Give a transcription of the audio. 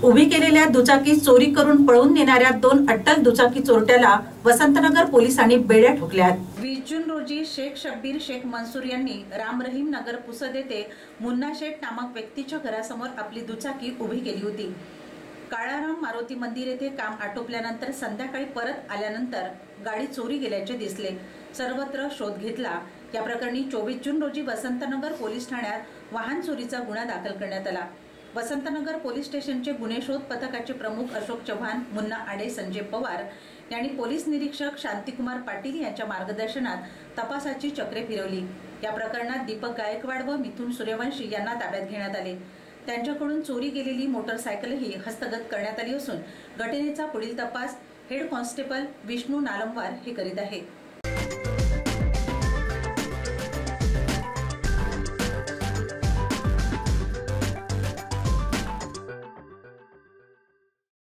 उभी केलेल्या दुचाकी चोरी करून पळून नेणाऱ्या 2 अट्टल दुचाकी चोरट्याला वसंतनगर पोलिसांनी बेड्या ठोकल्यात। 20 जून रोजी शेख शब्बीर शेख मंसूर यांनी राम रहीम नगर पुसद येथे मुन्ना शेठ नामक व्यक्तीच्या घरासमोर आपली दुचाकी उभी केली होती। काळाराम मारुती मंदिर येथे काम आटोपल्यानंतर संध्याकाळी परत आल्यानंतर गाडी चोरी गेल्याचे दिसले। सर्वत्र शोध घेतला। या प्रकरणी 24 जून रोजी वसंतनगर पोलीस ठाण्यात वाहन चोरीचा गुन्हा दाखल करण्यात आला। वसंतनगर पोलीस स्टेशनचे गुन्हे शोध पथकाचे प्रमुख अशोक चव्हाण, मुन्ना आडे, संजय पवार यांनी पोलीस निरीक्षक शांतिकुमार पाटील यांच्या मार्गदर्शनात तपासाची चक्रे फिरवली। या प्रकरणात दीपक गायकवाड व मिथुन सूर्यवंशी यांना ताब्यात घेण्यात आले। त्यांच्याकडून चोरी गेलेली मोटरसायकलही हस्तगत करण्यात आली असून घटनेचा पुढील तपास हेड कॉन्स्टेबल विष्णू नालमवार हे करीत आहे।